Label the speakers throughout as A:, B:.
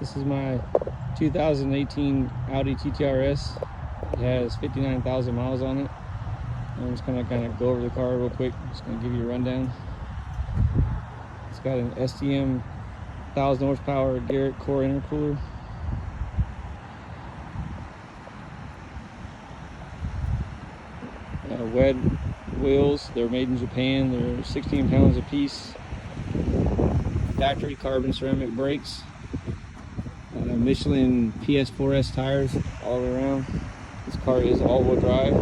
A: This is my 2018 Audi TTRS. It has 59,000 miles on it. I'm just gonna kind of go over the car real quick. Just gonna give you a rundown. It's got an STM 1000 horsepower Garrett core intercooler. Wed wheels. They're made in Japan. They're 16 pounds a piece. Factory carbon ceramic brakes. Michelin PS4S tires all around. This car is all-wheel drive.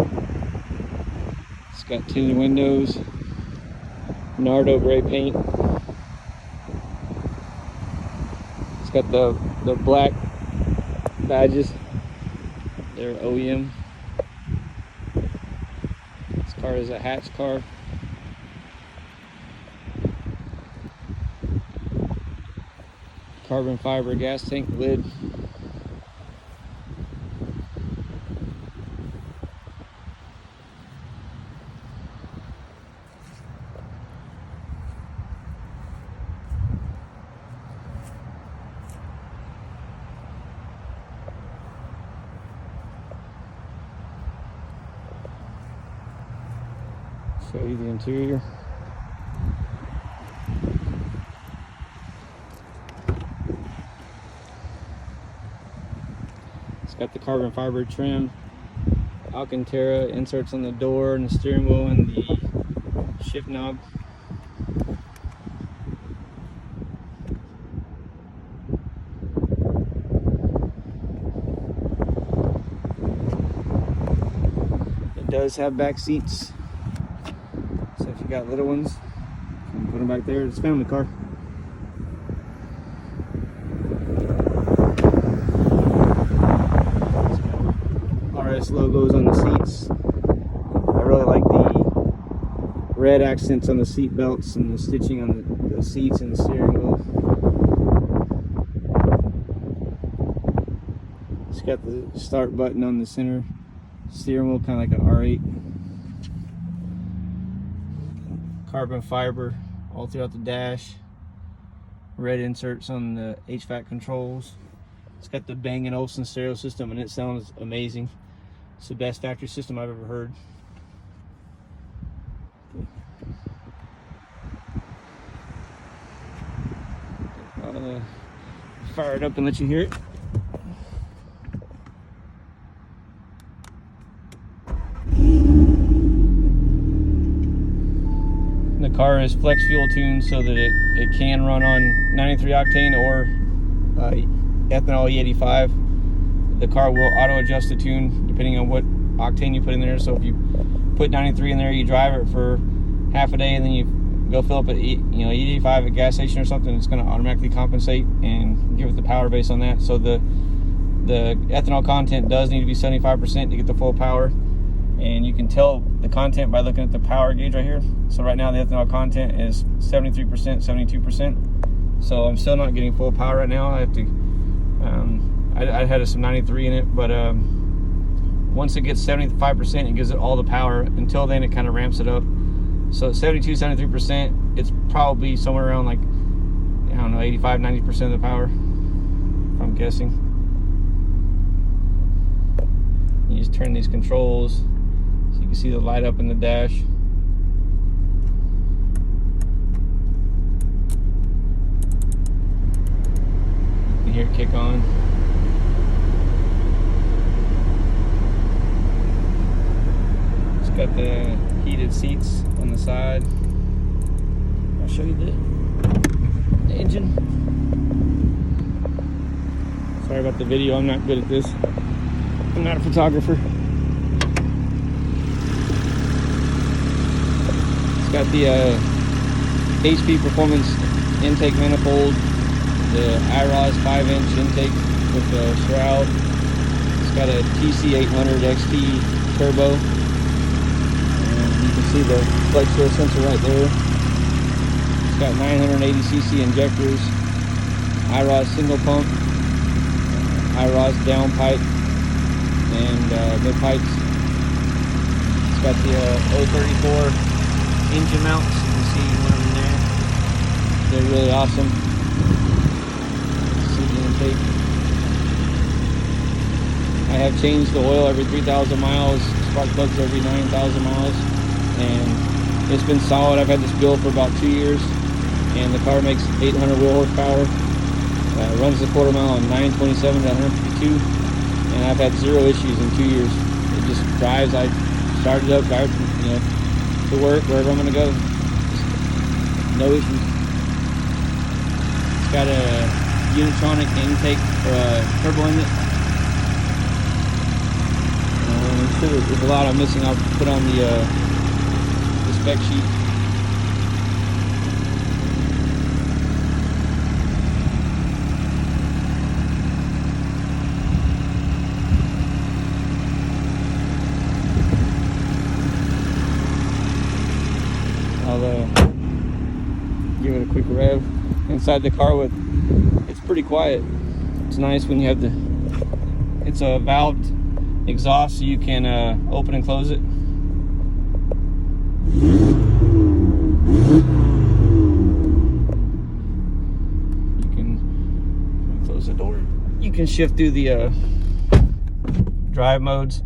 A: It's got tinted windows, Nardo gray paint. It's got the black badges. They're OEM. This car is a hatch car. Carbon fiber gas tank lid. Show you the interior. It's got the carbon fiber trim, Alcantara inserts on the door and the steering wheel and the shift knob. It does have back seats, so if you got little ones, you can put them back there. It's a family car. RS logos on the seats. I really like the red accents on the seat belts and the stitching on the seats and the steering wheel. It's got the start button on the center steering wheel, kind of like an R8. Carbon fiber all throughout the dash. Red inserts on the HVAC controls. It's got the Bang & Olufsen stereo system, and it sounds amazing. It's the best factory system I've ever heard. I'll fire it up and let you hear it. The car is flex fuel tuned so that it can run on 93 octane or ethanol E85. The car will auto adjust the tune depending on what octane you put in there. So if you put 93 in there, you drive it for half a day and then you go fill up at E85 at a gas station or something, it's going to automatically compensate and give it the power based on that. So the ethanol content does need to be 75% to get the full power, and you can tell the content by looking at the power gauge right here. So right now the ethanol content is 73%, 72%. So I'm still not getting full power right now. I have to I had some 93 in it, but once it gets 75%, it gives it all the power. Until then, it kind of ramps it up. So at 72, 73%, it's probably somewhere around like, I don't know, 85, 90% of the power, if I'm guessing. You just turn these controls so you can see the light up in the dash. You can hear it kick on. Got the heated seats on the side. I'll show you the engine. Sorry about the video, I'm not good at this. I'm not a photographer. It's got the HP Performance intake manifold, the IROS 5-inch intake with the shroud. It's got a TC800 XT turbo. See the flex fuel sensor right there. It's got 980cc injectors, IROS single pump, IROS down pipe, and mid pipes. It's got the 034 engine mounts. You can see one of them there. They're really awesome. See the intake. have changed the oil every 3,000 miles, spark plugs every 9,000 miles, and it's been solid. I've had this built for about 2 years, and the car makes 800 wheel horsepower. Runs the quarter mile on 927 to 152, and I've had 0 issues in 2 years. It just drives. I started up, drive, to work, wherever I'm going to go. Just no issues. It's got a unitronic intake or a turbo inlet. I'm sure there's a lot I'm missing. I'll put on the spec sheet. I'll give it a quick rev. Inside the car it's pretty quiet. It's nice when you have it's a valved exhaust, so you can open and close it. You can close the door. You can shift through the drive modes.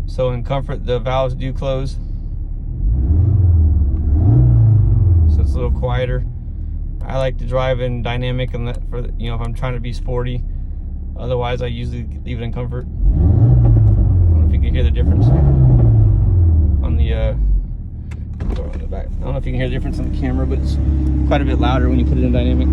A: So in comfort, the valves do close. So it's a little quieter. I like to drive in dynamic, and if I'm trying to be sporty. Otherwise, I usually leave it in comfort. I don't know if you can hear the difference on the door on the back. I don't know if you can hear the difference on the camera, but it's quite a bit louder when you put it in dynamic.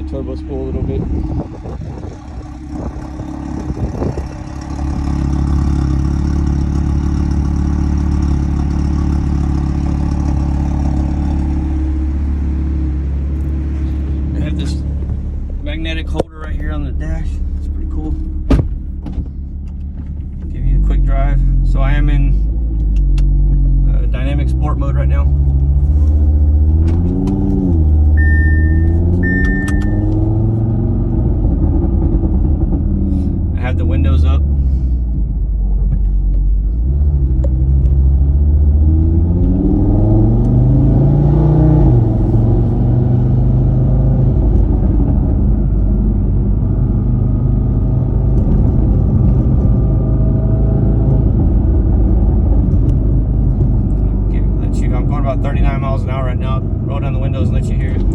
A: Turbo spool a little bit. I have this magnetic holder right here on the dash. It's pretty cool. Give you a quick drive. So I am in dynamic sport mode right now. Have the windows up. I'm going about 39 miles an hour right now. Roll down the windows and let you hear it.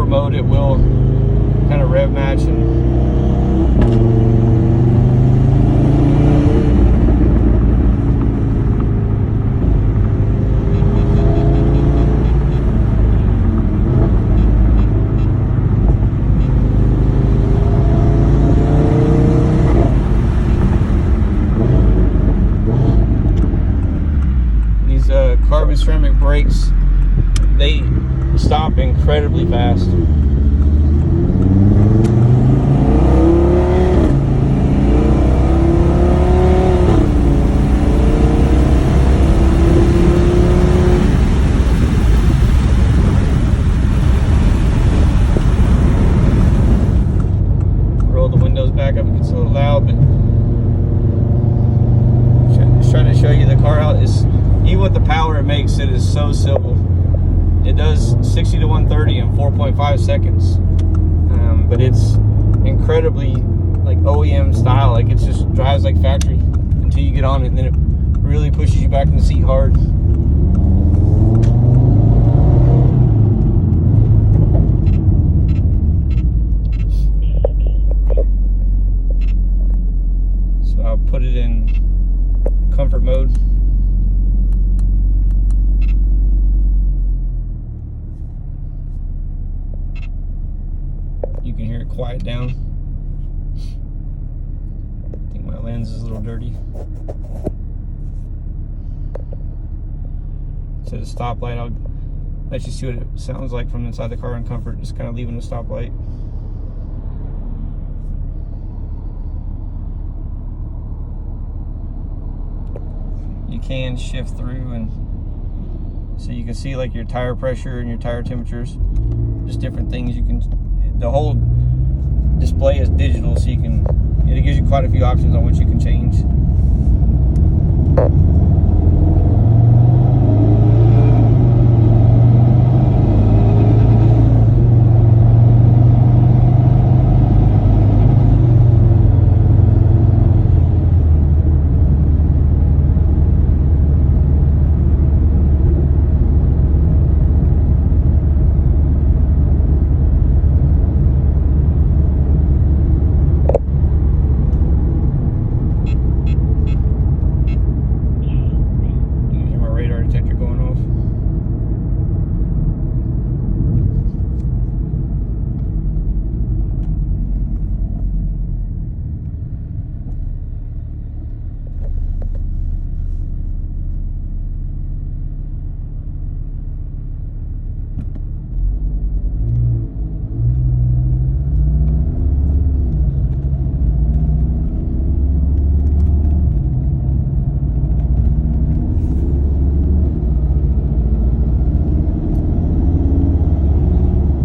A: Mode, it will kind of rev match and these carbon ceramic brakes, they stop incredibly fast. Roll the windows back up. It gets a little loud, but just trying to show you the car out is, even with the power it makes, it is so simple. It does 60 to 130 in 4.5 seconds, but it's incredibly like OEM style. Like, it just drives like factory until you get on it, and then it really pushes you back in the seat hard. So I'll put it in comfort mode. quiet down. I think my lens is a little dirty. To the stoplight, I'll let you see what it sounds like from inside the car in comfort, just kind of leaving the stoplight. You can shift through, and so you can see like your tire pressure and your tire temperatures, just different things. You can, the whole display is digital, so you can, it gives you quite a few options on what you can change.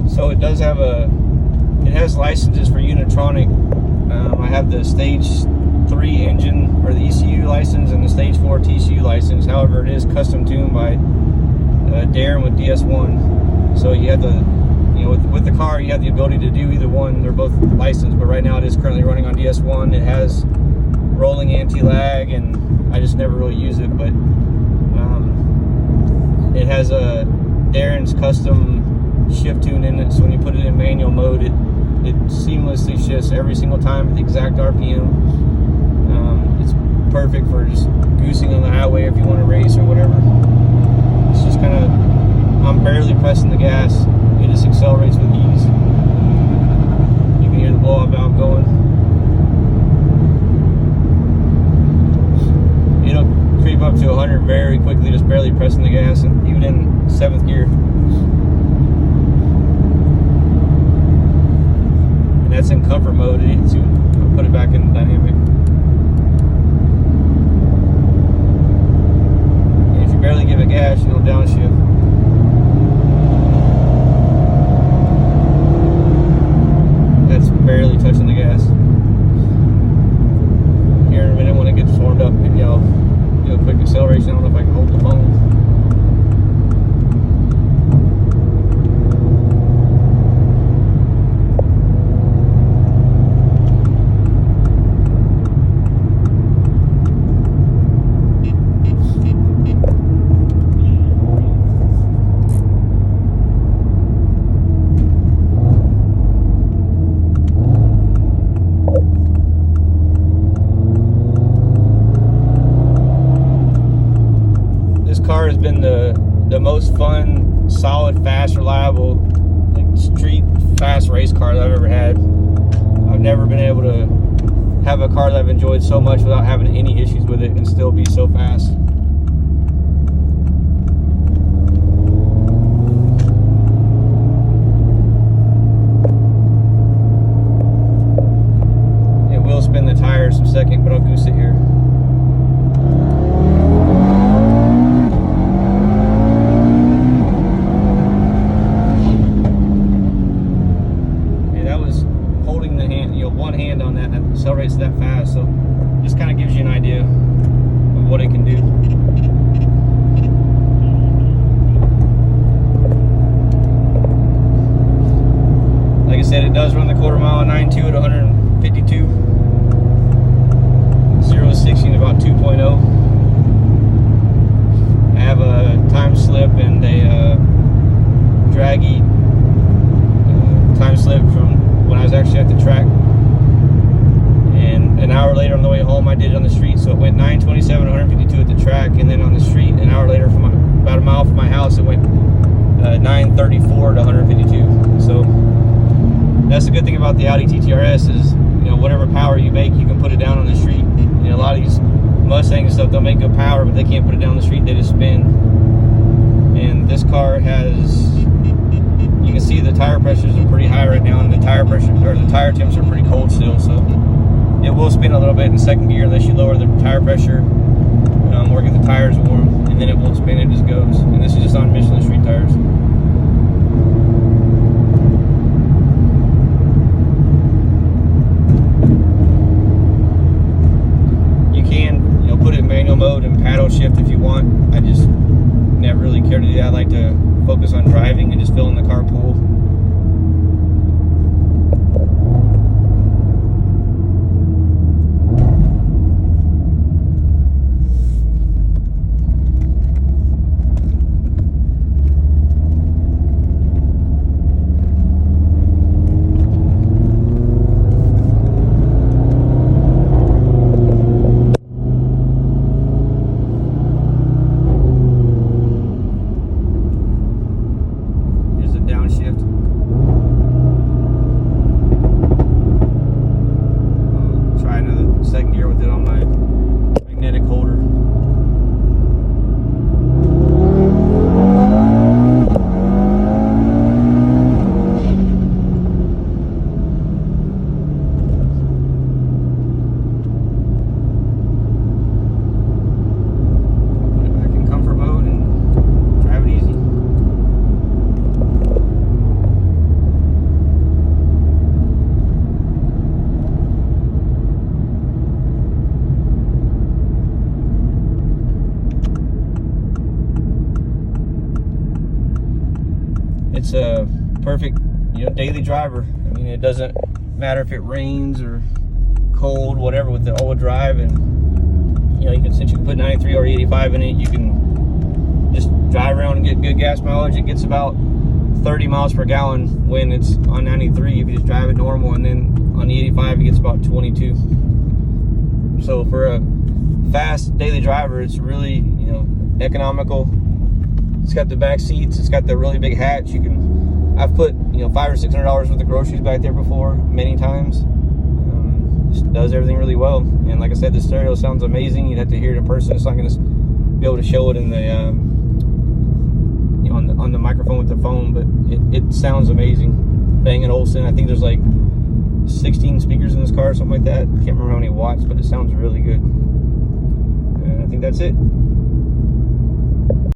A: So it does have it has licenses for Unitronic. I have the Stage 3 engine, or the ECU license, and the Stage 4 TCU license. However, it is custom tuned by Darren with DS1. So you have the, you know, with the car, you have the ability to do either one. They're both licensed, but right now it is currently running on DS1. It has rolling anti-lag, and I just never really use it, but it has a Darren's custom shift tune in it, so when you put it in manual mode, it seamlessly shifts every single time at the exact RPM. It's perfect for just goosing on the highway if you want to race or whatever. It's just kind of, I'm barely pressing the gas, it just accelerates with ease. You can hear the blow-off valve going. It'll creep up to 100 very quickly, just barely pressing the gas, and even in 7th gear. That's in comfort mode. I'll put it back in dynamic. And if you barely give it gas, you'll downshift. That's barely touching the gas. Here in a minute when it gets warmed up, maybe I'll do a quick acceleration. I don't know if I can hold the phone. Car has been the most fun, solid, fast, reliable, like street fast race car that I've ever had. I've never been able to have a car that I've enjoyed so much without having any issues with it and still be so fast. It will spin the tires in a second, but I'll goose it here. One hand on that, and it accelerates that fast, so just kind of gives you an idea of what it can do. Like I said, it does run the quarter mile at 9.2 at 152, 0 to 60 in about 2.0. I have a time slip and a draggy time slip from when I was actually at the track. And an hour later on the way home, I did it on the street. So it went 927, 152 at the track, and then on the street, an hour later, from about a mile from my house, it went 934 to 152. So That's the good thing about the Audi TTRS is, you know, whatever power you make, you can put it down on the street. You know, a lot of these Mustangs and stuff, they'll make good power, but they can't put it down the street, they just spin. And this car has, you can see the tire pressures are pretty high right now, and the tire pressure, or the tire temps are pretty cold still, so it will spin a little bit in second gear unless you lower the tire pressure or get the tires warm, and then it won't spin, it just goes. And this is just on Michelin Street tires. You can, you know, put it in manual mode and paddle shift if you want. I just never really care to do that. I like to focus on driving and just feeling the car pull. Second gear with it on my magnetic holder. Put it back in comfort mode and drive it easy. It's a perfect, you know, daily driver. I mean, it doesn't matter if it rains or cold, whatever, with the all-wheel drive. And you know, since you can put 93 or 85 in it, you can just drive around and get good gas mileage. It gets about 30 miles per gallon when it's on 93 if you just drive it normal, and then on the 85 it gets about 22. So for a fast daily driver, it's really, you know, economical. It's got the back seats. It's got the really big hatch. I've put, you know, $500 or $600 worth of groceries back there before many times. Just does everything really well. And like I said, the stereo sounds amazing. You'd have to hear it in person. It's not going to be able to show it in the, you know, on the microphone with the phone, but it sounds amazing. Bang & Olufsen. I think there's like 16 speakers in this car, something like that. Can't remember how many watts, but it sounds really good. And I think that's it.